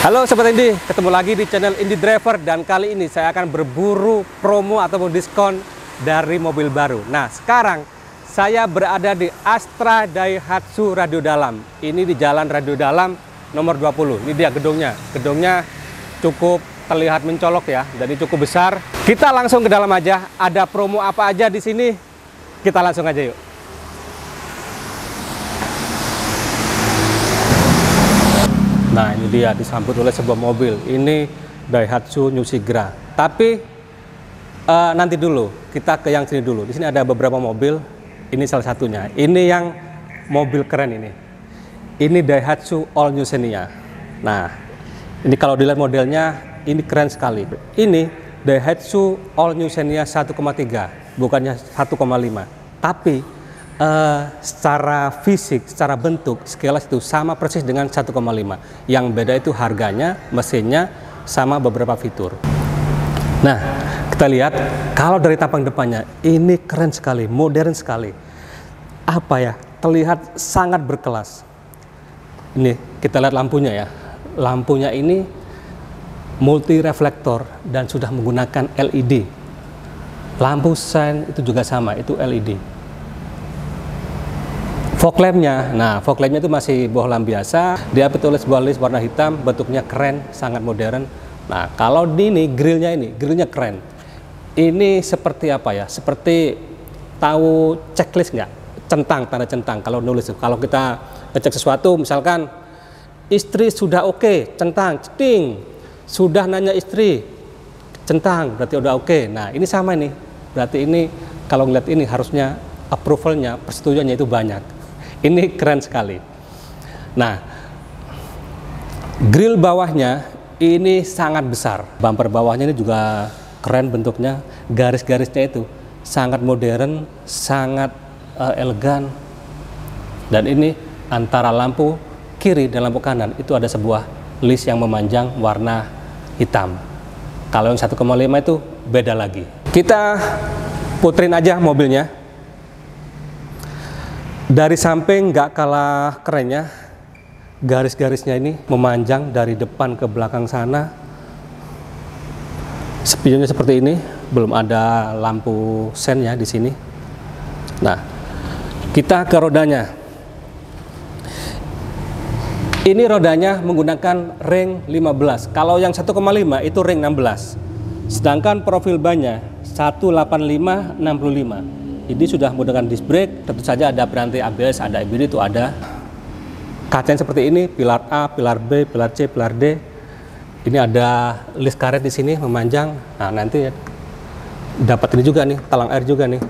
Halo Sobat Indi, ketemu lagi di channel Indi Driver dan kali ini saya akan berburu promo ataupun diskon dari mobil baru. Nah, sekarang saya berada di Astra Daihatsu Radio Dalam. Ini di Jalan Radio Dalam nomor 20. Ini dia gedungnya. Gedungnya cukup terlihat mencolok ya, jadi cukup besar. Kita langsung ke dalam aja. Ada promo apa aja di sini? Kita langsung aja yuk. Nah, ini dia disambut oleh sebuah mobil. Ini Daihatsu New Sigra. Tapi nanti dulu, kita ke yang sini dulu. Di sini ada beberapa mobil. Ini salah satunya. Ini yang mobil keren ini. Ini Daihatsu All New Xenia. Nah, ini kalau dilihat modelnya, ini keren sekali. Ini Daihatsu All New Xenia 1,3, bukannya 1,5. Tapi secara fisik, secara bentuk, sekilas itu sama persis dengan 1,5. Yang beda itu harganya, mesinnya, sama beberapa fitur. Nah, kita lihat kalau dari tampang depannya, ini keren sekali, modern sekali. Apa ya, terlihat sangat berkelas. Ini kita lihat lampunya ya. Lampunya ini multi reflektor dan sudah menggunakan LED. Lampu sen itu juga sama, itu LED. Fog lampnya, nah fog lampnya itu masih bohlam biasa. Dia oleh sebuah list warna hitam, bentuknya keren, sangat modern. Nah kalau ini grillnya keren. Ini seperti apa ya? Seperti tahu checklist nggak? Centang, tanda centang. Kalau nulis, kalau kita ngecek sesuatu, misalkan istri sudah oke, centang, ceting. Sudah nanya istri, centang, berarti udah oke. Nah ini sama nih, berarti ini kalau ngeliat ini harusnya approvalnya, persetujuannya itu banyak. Ini keren sekali. Nah, grill bawahnya ini sangat besar. Bumper bawahnya ini juga keren bentuknya. Garis-garisnya itu sangat modern, sangat elegan. Dan ini antara lampu kiri dan lampu kanan itu ada sebuah list yang memanjang warna hitam. Kalau yang 1,5 itu beda lagi. Kita puterin aja mobilnya. Dari samping nggak kalah kerennya, garis-garisnya ini memanjang dari depan ke belakang sana. Spionnya seperti ini, belum ada lampu sennya di sini. Nah, kita ke rodanya. Ini rodanya menggunakan ring 15. Kalau yang 1,5 itu ring 16. Sedangkan profil bannya 185/65. Ini sudah menggunakan disc brake, tentu saja ada peranti ABS, ada EBD, itu ada. Kacanya seperti ini, pilar A, pilar B, pilar C, pilar D. Ini ada list karet di sini memanjang. Nah, nanti dapat ini juga nih, talang air juga nih.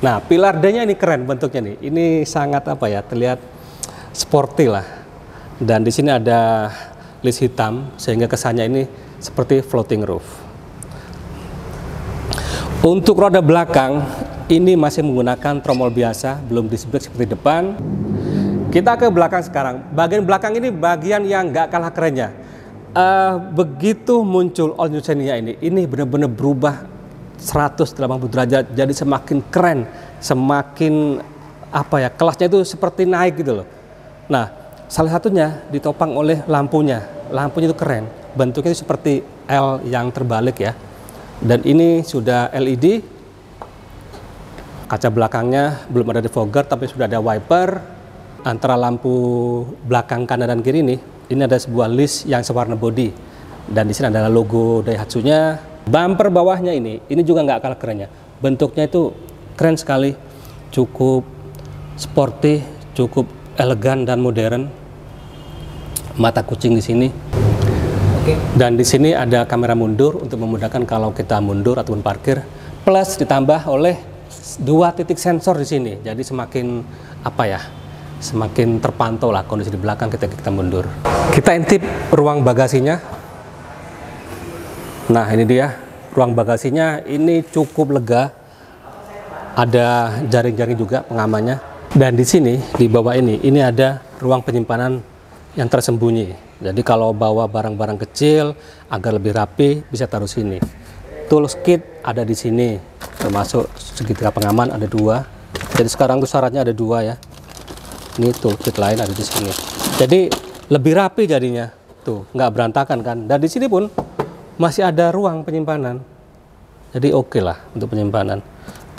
Nah, pilar D-nya ini keren bentuknya nih. Ini sangat apa ya, terlihat sporty lah. Dan di sini ada list hitam sehingga kesannya ini seperti floating roof. Untuk roda belakang ini masih menggunakan tromol biasa, belum disc brake seperti depan. Kita ke belakang sekarang. Bagian belakang ini bagian yang nggak kalah kerennya. Begitu muncul All New Xenia ini benar-benar berubah 180 derajat. Jadi semakin keren, semakin apa ya, kelasnya itu seperti naik gitu loh. Nah, salah satunya ditopang oleh lampunya. Lampunya itu keren. Bentuknya itu seperti L yang terbalik ya. Dan ini sudah LED. Kaca belakangnya belum ada defogger, tapi sudah ada wiper. Antara lampu belakang kanan dan kiri ini ada sebuah list yang sewarna body. Dan di sini adalah logo Daihatsu-nya. Bumper bawahnya ini juga nggak kalah kerennya. Bentuknya itu keren sekali, cukup sporty, cukup elegan dan modern. Mata kucing di sini. Dan di sini ada kamera mundur untuk memudahkan kalau kita mundur ataupun parkir. Plus ditambah oleh 2 titik sensor di sini, jadi semakin apa ya, semakin terpantau lah kondisi di belakang ketika kita mundur. Kita intip ruang bagasinya. Nah ini dia ruang bagasinya, ini cukup lega. Ada jaring-jaring juga pengamannya. Dan di sini di bawah ini ada ruang penyimpanan yang tersembunyi. Jadi kalau bawa barang-barang kecil agar lebih rapi bisa taruh sini. Tools kit ada di sini, termasuk segitiga pengaman ada 2. Jadi sekarang tuh syaratnya ada 2 ya. Ini toolkit lain ada di sini. Jadi lebih rapi jadinya. tuh nggak berantakan kan. Dan di sini pun masih ada ruang penyimpanan. Jadi oke lah untuk penyimpanan.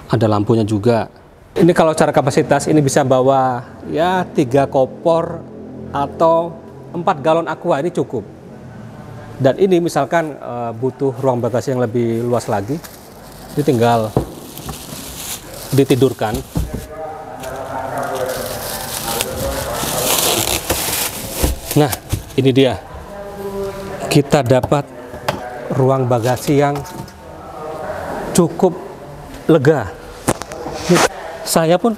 Ada lampunya juga. Ini kalau cara kapasitas ini bisa bawa ya 3 kopor atau 4 galon aqua, ini cukup. Dan ini misalkan butuh ruang bagasi yang lebih luas lagi, ini tinggal ditidurkan. Nah, ini dia. Kita dapat ruang bagasi yang cukup lega. Saya pun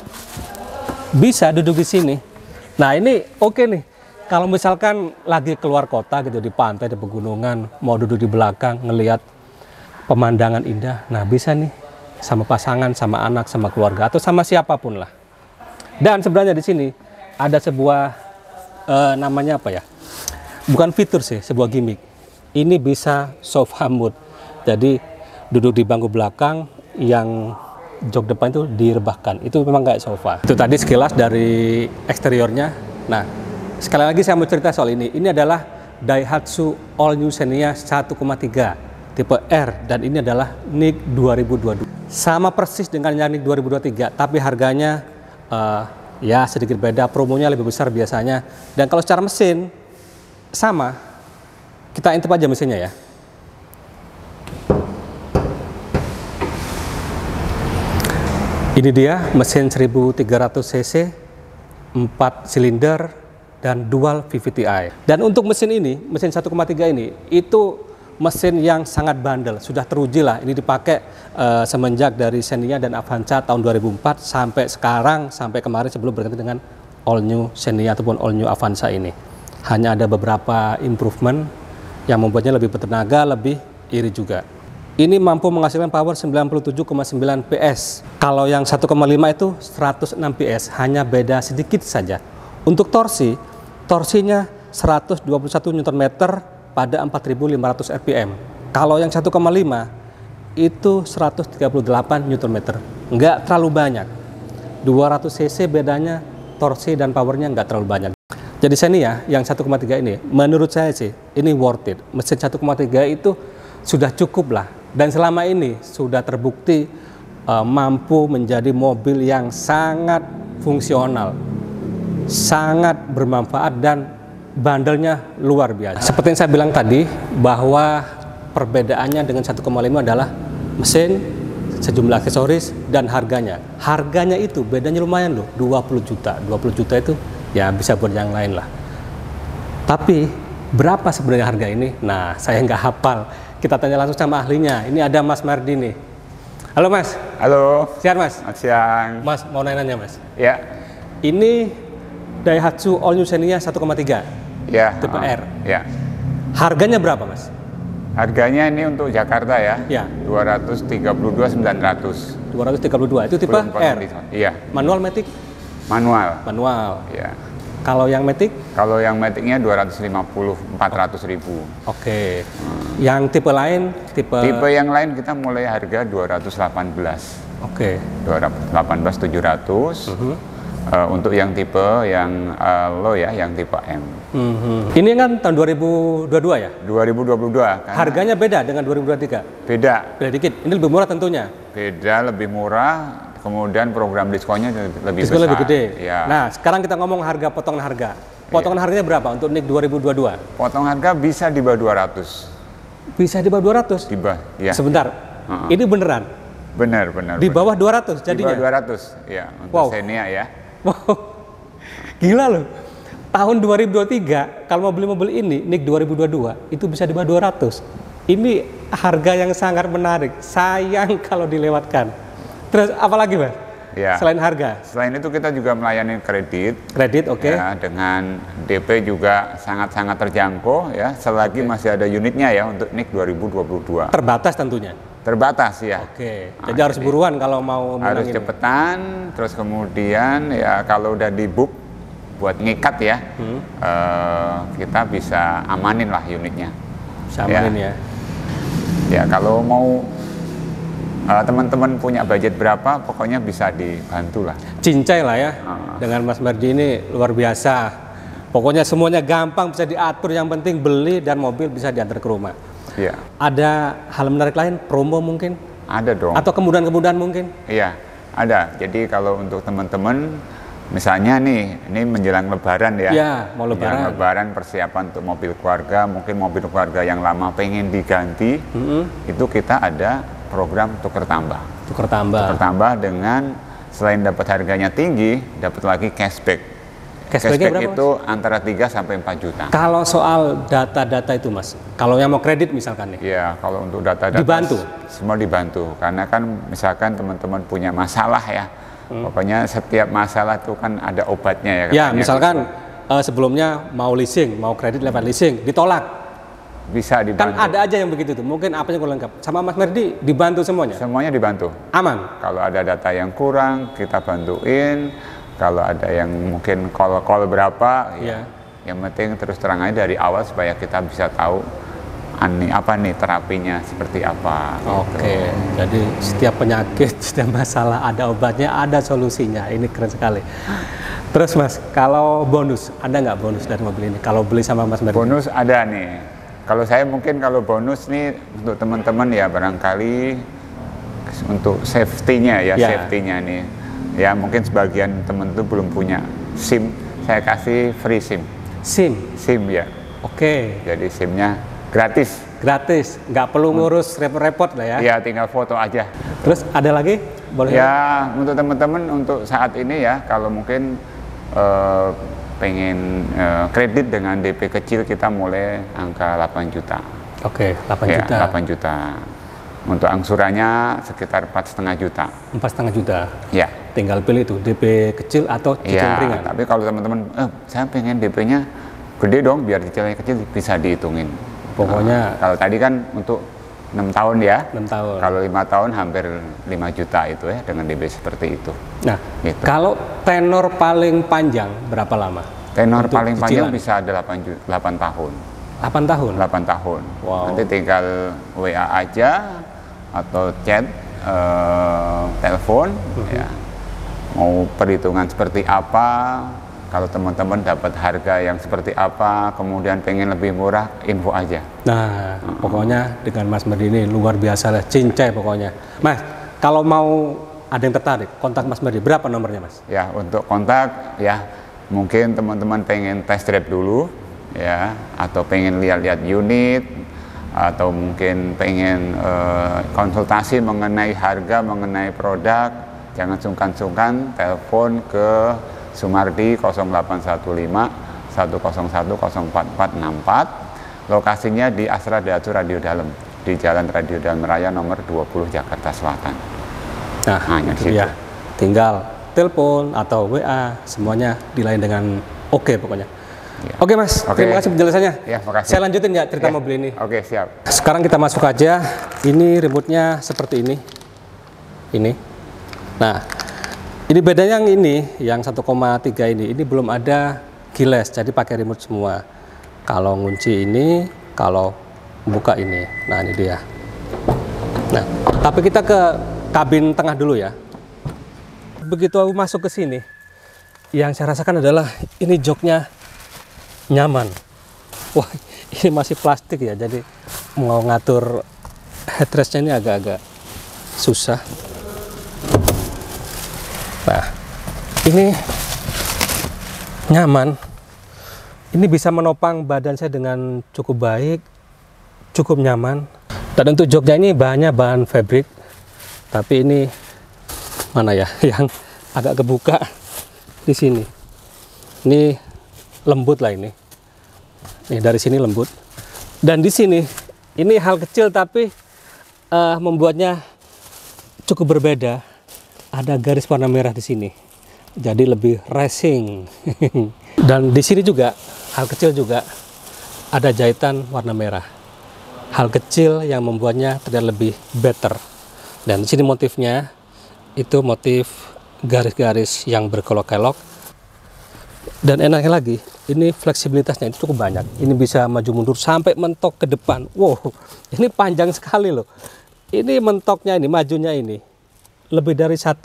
bisa duduk di sini. Nah, ini oke nih. Kalau misalkan lagi keluar kota gitu, di pantai, di pegunungan, mau duduk di belakang ngelihat pemandangan indah, nah bisa nih sama pasangan, sama anak, sama keluarga, atau sama siapapun lah. Dan sebenarnya di sini ada sebuah namanya apa ya? Bukan fitur sih, sebuah gimmick. Ini bisa sofa mode. Jadi duduk di bangku belakang, yang jok depan itu direbahkan. Itu memang kayak sofa. Itu tadi sekilas dari eksteriornya. Nah, sekali lagi saya mau cerita soal ini. Ini adalah Daihatsu All New Xenia 1,3 tipe R, dan ini adalah NIK 2022. Sama persis dengan yang NIK 2023, tapi harganya ya sedikit beda, promonya lebih besar biasanya. Dan kalau secara mesin sama, kita intip aja mesinnya ya. Ini dia mesin 1300 cc, 4 silinder dan dual VVT-i. Dan untuk mesin ini, mesin 1,3 ini, itu mesin yang sangat bandel, sudah teruji lah. Ini dipakai semenjak dari Xenia dan Avanza tahun 2004 sampai sekarang, sampai kemarin sebelum berganti dengan All New Xenia ataupun All New Avanza ini. Hanya ada beberapa improvement yang membuatnya lebih bertenaga, lebih irit juga. Ini mampu menghasilkan power 97,9 PS. Kalau yang 1,5 itu 106 PS, hanya beda sedikit saja. Untuk torsinya 121 Nm pada 4.500 rpm. Kalau yang 1,5 itu 138 Nm. Nggak terlalu banyak. 200 cc bedanya, torsi dan powernya nggak terlalu banyak. Jadi Xenia yang 1,3 ini, menurut saya sih, ini worth it. Mesin 1,3 itu sudah cukup lah. Dan selama ini sudah terbukti mampu menjadi mobil yang sangat fungsional, sangat bermanfaat, dan bandelnya luar biasa. Seperti yang saya bilang tadi, bahwa perbedaannya dengan 1,5 adalah mesin, sejumlah aksesoris, dan harganya. Harganya itu bedanya lumayan loh, 20 juta. 20 juta itu ya bisa buat yang lain lah. Tapi berapa sebenarnya harga ini? Nah, saya nggak hafal. Kita tanya langsung sama ahlinya. Ini ada Mas Mardi nih. Halo Mas. Halo. Siang Mas. Selamat siang. Mas mau nanya Mas. Ya. Ini Daihatsu All New Xenia 1,3. Ya. Tipe R. Ya. Harganya berapa Mas? Harganya ini untuk Jakarta ya. Ya. 232.900. 232. Itu tipe R. Iya. Manual, matic? Manual. Manual. Ya. Kalau yang matic? Kalau yang maticnya 250-400.000. Oke. Yang tipe lain, tipe yang lain kita mulai harga 218. Oke. 218.700. Untuk yang tipe yang low ya, yang tipe M. Ini kan tahun 2022 ya? 2022 kan. Harganya beda dengan 2023? Beda. Beda dikit. Ini lebih murah tentunya. Beda, lebih murah. Kemudian program diskonnya lebih Diskon besar. lebih gede. Ya. Nah, sekarang kita ngomong harga, potongan harga. Potongan harganya berapa untuk NIK 2022? Potong harga bisa di bawah 200. Bisa di bawah 200? Di bawah, ya. Sebentar. Ini beneran? Benar. Di bawah 200 jadinya? Di bawah 200, ya. Untuk Xenia ya. Wow. Gila loh. Tahun 2023 kalau mau beli mobil ini NIK 2022 itu bisa di bawah 200. Ini harga yang sangat menarik. Sayang kalau dilewatkan. Terus apa lagi Mas? Ya. Selain harga? Selain itu kita juga melayani kredit. Kredit, oke. Ya, dengan DP juga sangat-sangat terjangkau ya. Selagi masih ada unitnya ya untuk NIK 2022. Terbatas tentunya. Terbatas ya. Oke. Jadi harus buruan kalau mau harus ini. cepetan. Terus kemudian ya kalau udah di book buat ngikat ya, kita bisa amanin lah unitnya. Bisa amanin ya. Ya kalau mau teman-teman punya budget berapa, pokoknya bisa dibantu lah. Cincai lah ya. Dengan Mas Mardi ini luar biasa. Pokoknya semuanya gampang, bisa diatur, yang penting beli dan mobil bisa diantar ke rumah. Iya. Ada hal menarik lain, promo mungkin? Ada dong. Atau kemudahan-kemudahan mungkin? Iya, ada. Jadi kalau untuk teman-teman, misalnya nih, ini menjelang Lebaran ya. Iya, mau Lebaran. Menjelang Lebaran, persiapan untuk mobil keluarga, mungkin mobil keluarga yang lama pengen diganti, itu kita ada program tukar tambah. Tukar tambah. Tukar tambah dengan selain dapat harganya tinggi, dapat lagi cashback. Cashback itu antara 3 sampai 4 juta. Kalau soal data-data itu Mas, kalau yang mau kredit misalkan nih. Iya, kalau untuk data-data dibantu? Semua dibantu, karena kan misalkan teman-teman punya masalah ya, pokoknya setiap masalah itu kan ada obatnya ya. Ya, misalkan sebelumnya mau leasing, mau kredit lewat leasing, ditolak. Bisa dibantu. Kan ada aja yang begitu tuh, mungkin apanya kurang lengkap. Sama Mas Merdi dibantu semuanya? Semuanya dibantu. Aman? Kalau ada data yang kurang, kita bantuin. Kalau ada yang mungkin call berapa, ya. Yang penting terus terang aja dari awal supaya kita bisa tahu apa nih terapinya seperti apa. Oke, gitu. jadi setiap penyakit, setiap masalah ada obatnya, ada solusinya. Ini keren sekali. Terus Mas, kalau bonus, ada nggak bonus dari mobil ini? Kalau beli sama Mas Merdi? Bonus ada nih. Kalau saya mungkin kalau bonus nih untuk teman-teman ya barangkali untuk safety-nya ya, safety-nya nih. Ya mungkin sebagian teman itu belum punya SIM, saya kasih free SIM. SIM ya. Oke. Jadi SIM-nya gratis. Gratis, nggak perlu ngurus repot-repot lah ya. Iya, tinggal foto aja. Terus ada lagi? Boleh? Ya, untuk teman-teman untuk saat ini ya, kalau mungkin pengen kredit dengan DP kecil kita mulai angka 8 juta. Oke, 8 ya, juta. 8 juta. Untuk angsurannya sekitar 4,5 juta. 4,5 juta. Ya. Tinggal pilih itu DP kecil atau cicilan ringan. Tapi kalau teman-teman, saya pengen DP-nya gede dong, biar cicilannya kecil, bisa dihitungin. Pokoknya kalau tadi kan untuk 6 tahun ya. 6 tahun. Kalau 5 tahun hampir 5 juta itu ya dengan DP seperti itu. Nah, gitu. Kalau tenor paling panjang berapa lama? Tenor untuk paling cicilan? panjang bisa ada 8 tahun. 8 tahun? 8 tahun. Wow. Nanti tinggal WA aja atau chat, telepon, ya. Mau perhitungan seperti apa, kalau teman-teman dapat harga yang seperti apa, kemudian pengen lebih murah, info aja. Nah, pokoknya dengan Mas Merdi ini luar biasa lah, cincai pokoknya. Mas, kalau mau ada yang tertarik, kontak Mas Merdi, berapa nomornya Mas? Ya, untuk kontak, ya mungkin teman-teman pengen test drive dulu, ya, atau pengen lihat-lihat unit, atau mungkin pengen konsultasi mengenai harga, mengenai produk, jangan sungkan-sungkan telepon ke Sumardi 0815 101 04464. Lokasinya di Astra Daihatsu Radio Dalem, di Jalan Radio Dalem Raya nomor 20 Jakarta Selatan. Nah, hanya itu ya. Tinggal telepon atau WA, semuanya dilayani dengan oke pokoknya. Ya. Oke Mas, terima kasih penjelasannya. Ya, makasih. Saya lanjutin ya cerita mobil ini. Oke, siap. Sekarang kita masuk aja. Ini remote-nya seperti ini. Ini. Nah, ini bedanya yang ini, yang 1,3 ini belum ada keyless, jadi pakai remote semua. Kalau ngunci ini, kalau buka ini. Nah, ini dia. Nah, tapi kita ke kabin tengah dulu ya. Begitu aku masuk ke sini, yang saya rasakan adalah ini joknya nyaman. Wah, ini masih plastik ya, jadi mau ngatur headrestnya ini agak-agak susah. Nah, ini nyaman. Ini bisa menopang badan saya dengan cukup baik, cukup nyaman. Dan untuk joknya ini bahannya bahan fabric. Tapi ini mana ya yang agak kebuka di sini. Ini lembut lah ini. Nih dari sini lembut. Dan di sini ini hal kecil tapi membuatnya cukup berbeda. Ada garis warna merah di sini, jadi lebih racing. Dan di sini juga hal kecil juga ada jahitan warna merah. Hal kecil yang membuatnya terlihat lebih better. Dan di sini motifnya itu motif garis-garis yang berkelok-kelok. Dan enaknya lagi, ini fleksibilitasnya itu cukup banyak. Ini bisa maju mundur sampai mentok ke depan. Wow, ini panjang sekali loh. Ini mentoknya ini, majunya ini lebih dari 1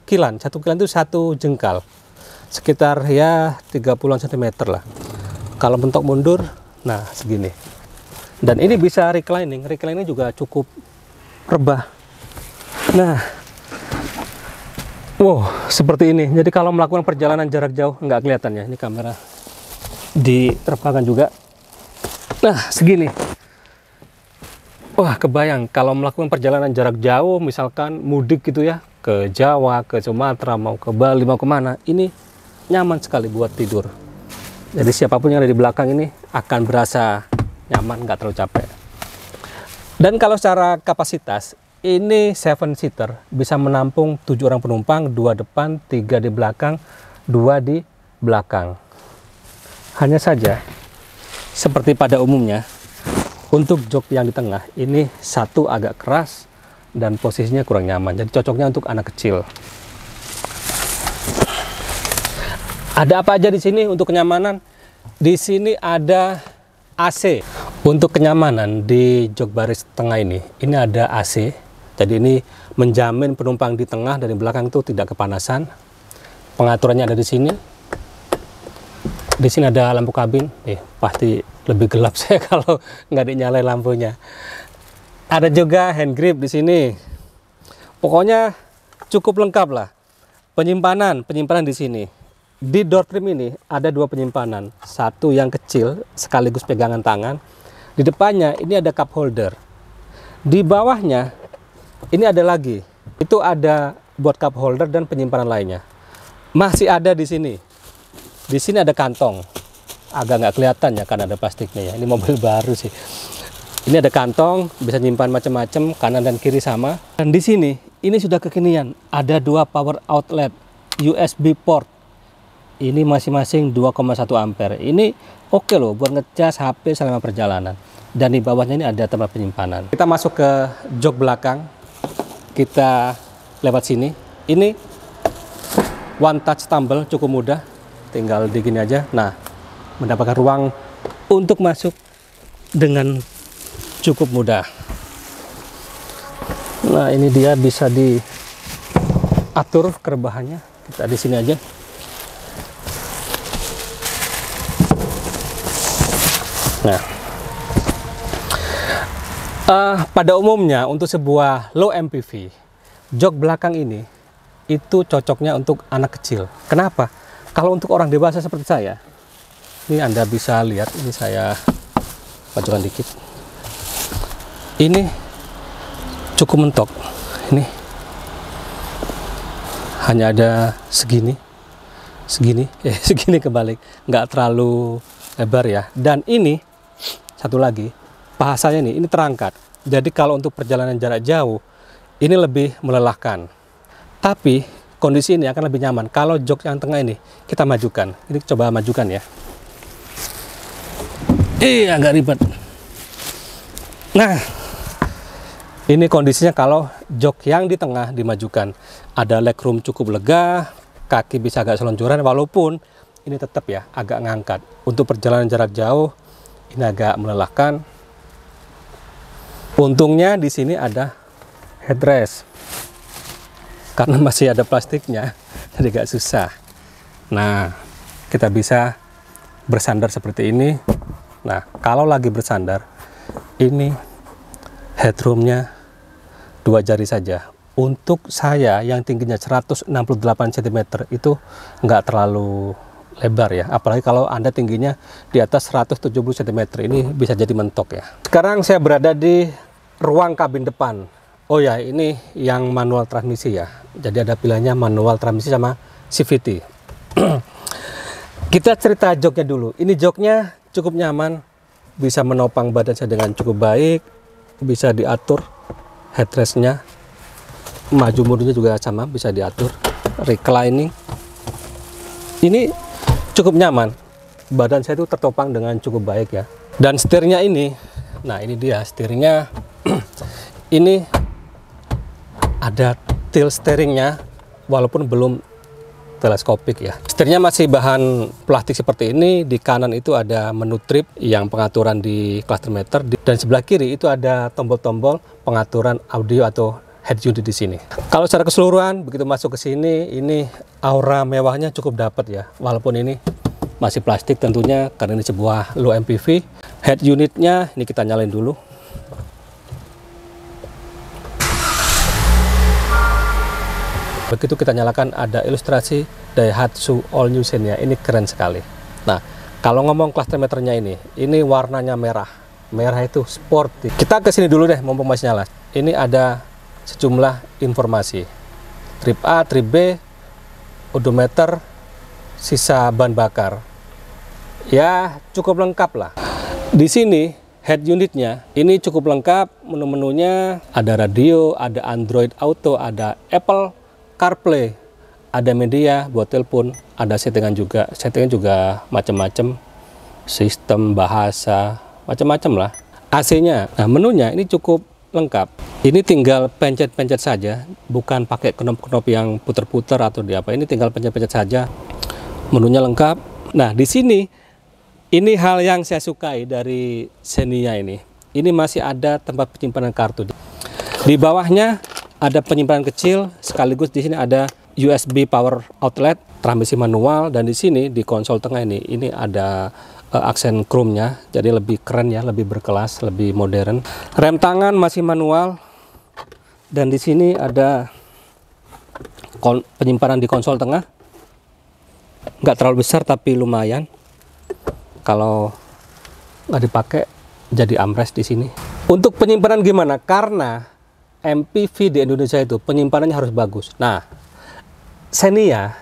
kilan. 1 kilan itu 1 jengkal, sekitar ya 30 cm lah. Kalau mentok mundur, nah segini. Dan ini bisa reclining juga cukup rebah. Nah, wow, seperti ini. Jadi kalau melakukan perjalanan jarak jauh, nggak kelihatan ya, ini kamera direbahkan juga. Nah, segini. Wah, kebayang kalau melakukan perjalanan jarak jauh, misalkan mudik gitu ya, ke Jawa, ke Sumatera, mau ke Bali, mau kemana, ini nyaman sekali buat tidur. Jadi siapapun yang ada di belakang ini akan berasa nyaman, nggak terlalu capek. Dan kalau secara kapasitas, ini 7-seater, bisa menampung 7 orang penumpang, 2 depan, 3 di belakang, 2 di belakang. Hanya saja, seperti pada umumnya, untuk jok yang di tengah ini satu agak keras dan posisinya kurang nyaman. Jadi cocoknya untuk anak kecil. Ada apa aja di sini untuk kenyamanan? Di sini ada AC. Untuk kenyamanan di jok baris tengah ini ada AC. Jadi ini menjamin penumpang di tengah dan di belakang itu tidak kepanasan. Pengaturannya ada di sini. Di sini ada lampu kabin. Pasti lebih gelap saya kalau nggak dinyalain lampunya. Ada juga hand grip di sini. Pokoknya cukup lengkap lah. Penyimpanan di sini. Di door trim ini ada 2 penyimpanan. Satu yang kecil sekaligus pegangan tangan. Di depannya ini ada cup holder. Di bawahnya ini ada lagi. Itu ada buat cup holder dan penyimpanan lainnya. Masih ada di sini. Di sini ada kantong. Agak nggak kelihatan ya karena ada plastiknya ya. Ini mobil baru sih. Ini ada kantong, bisa nyimpan macam-macam, kanan dan kiri sama. Dan di sini, ini sudah kekinian. Ada 2 power outlet USB port. Ini masing-masing 2,1 ampere. Ini oke loh buat ngecas HP selama perjalanan. Dan di bawahnya ini ada tempat penyimpanan. Kita masuk ke jok belakang. Kita lewat sini. Ini one touch tumble, cukup mudah. Tinggal digini aja. Nah, mendapatkan ruang untuk masuk dengan cukup mudah. Nah, ini dia bisa diatur kerebahannya. Kita di sini aja. Nah, pada umumnya untuk sebuah low MPV, jok belakang ini itu cocoknya untuk anak kecil. Kenapa? Kalau untuk orang dewasa seperti saya, ini Anda bisa lihat, ini saya majukan dikit. Ini cukup mentok. Ini hanya ada segini kebalik, nggak terlalu lebar ya. Dan ini satu lagi, bahasanya ini terangkat. Jadi kalau untuk perjalanan jarak jauh, ini lebih melelahkan. Tapi kondisi ini akan lebih nyaman kalau jok yang tengah ini kita majukan. Ini coba majukan ya. Agak ribet. Nah, ini kondisinya kalau jok yang di tengah dimajukan. Ada legroom cukup lega, kaki bisa agak selonjoran, walaupun ini tetap ya agak ngangkat. Untuk perjalanan jarak jauh ini agak melelahkan. Untungnya di sini ada headrest. Karena masih ada plastiknya, jadi agak susah. Nah, kita bisa bersandar seperti ini. Nah, kalau lagi bersandar, ini headroomnya 2 jari saja. Untuk saya yang tingginya 168 cm itu nggak terlalu lebar ya. Apalagi kalau Anda tingginya di atas 170 cm, ini bisa jadi mentok ya. Sekarang saya berada di ruang kabin depan. Oh ya, ini yang manual transmisi ya. Jadi ada pilihannya manual transmisi sama CVT. Kita cerita joknya dulu. Ini joknya cukup nyaman, bisa menopang badan saya dengan cukup baik, bisa diatur headrestnya, maju mundurnya juga sama, bisa diatur. Reclining, ini cukup nyaman, badan saya itu tertopang dengan cukup baik ya. Dan setirnya ini, nah ini dia setirnya. Ini ada tilt steeringnya, walaupun belum teleskopik ya. Setirnya masih bahan plastik seperti ini. Di kanan itu ada menu trip yang pengaturan di cluster meter, dan sebelah kiri itu ada tombol-tombol pengaturan audio atau head unit di sini. Kalau secara keseluruhan begitu masuk ke sini, ini aura mewahnya cukup dapat ya. Walaupun ini masih plastik tentunya karena ini sebuah low MPV. Head unitnya ini kita nyalain dulu. Begitu kita nyalakan ada ilustrasi Daihatsu All New Xenia. Ini keren sekali. Nah, kalau ngomong cluster meternya ini warnanya merah. Merah itu sport. Kita ke sini dulu deh, mumpung masih nyala. Ini ada sejumlah informasi. Trip A, trip B, odometer, sisa bahan bakar. Ya, cukup lengkap lah. Di sini head unitnya ini cukup lengkap. Menu-menunya ada radio, ada Android Auto, ada Apple CarPlay, ada media buat telepon, ada settingan juga. Settingan juga macam-macam, sistem bahasa, macam-macam lah. AC-nya, nah menunya ini cukup lengkap. Ini tinggal pencet-pencet saja, bukan pakai knop-knop yang puter-puter atau di apa. Ini tinggal pencet-pencet saja. Menunya lengkap. Nah, di sini ini hal yang saya sukai dari Xenia ini. Ini masih ada tempat penyimpanan kartu. Di bawahnya ada penyimpanan kecil, sekaligus di sini ada USB power outlet, transmisi manual, dan di sini di konsol tengah ini ada aksen chrome-nya, jadi lebih keren ya, lebih berkelas, lebih modern. Rem tangan masih manual, dan di sini ada penyimpanan di konsol tengah. Nggak terlalu besar tapi lumayan. Kalau nggak dipakai jadi armrest di sini. Untuk penyimpanan gimana? Karena MPV di Indonesia itu penyimpanannya harus bagus. Nah, Xenia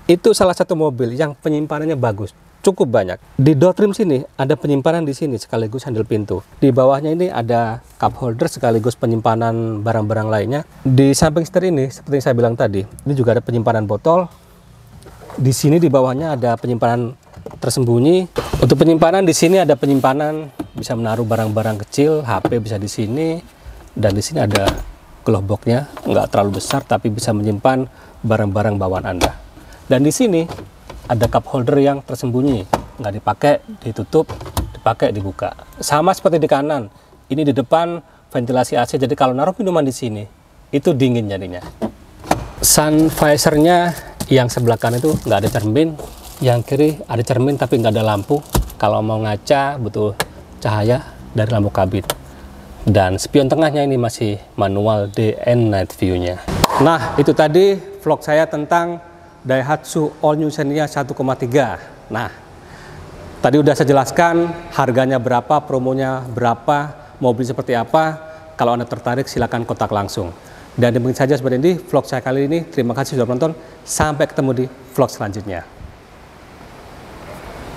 itu salah satu mobil yang penyimpanannya bagus. Cukup banyak. Di door trim sini ada penyimpanan di sini sekaligus handle pintu. Di bawahnya ini ada cup holder sekaligus penyimpanan barang-barang lainnya. Di samping setir ini seperti yang saya bilang tadi, ini juga ada penyimpanan botol. Di sini di bawahnya ada penyimpanan tersembunyi. Untuk penyimpanan di sini ada penyimpanan bisa menaruh barang-barang kecil, HP bisa di sini, dan di sini ada glove box-nya, nggak terlalu besar tapi bisa menyimpan barang-barang bawaan Anda. Dan di sini ada cup holder yang tersembunyi, nggak dipakai, ditutup, dipakai, dibuka. Sama seperti di kanan, ini di depan ventilasi AC, jadi kalau naruh minuman di sini, itu dingin jadinya. Sun visor-nya yang sebelah kanan itu nggak ada cermin, yang kiri ada cermin tapi nggak ada lampu. Kalau mau ngaca butuh cahaya dari lampu kabin. Dan spion tengahnya ini masih manual day and night view-nya. Nah, itu tadi vlog saya tentang Daihatsu All New Xenia 1,3. Nah, tadi udah saya jelaskan harganya berapa, promonya berapa, mobil seperti apa. Kalau Anda tertarik silahkan kontak langsung. Dan demikian saja seperti ini vlog saya kali ini. Terima kasih sudah menonton. Sampai ketemu di vlog selanjutnya.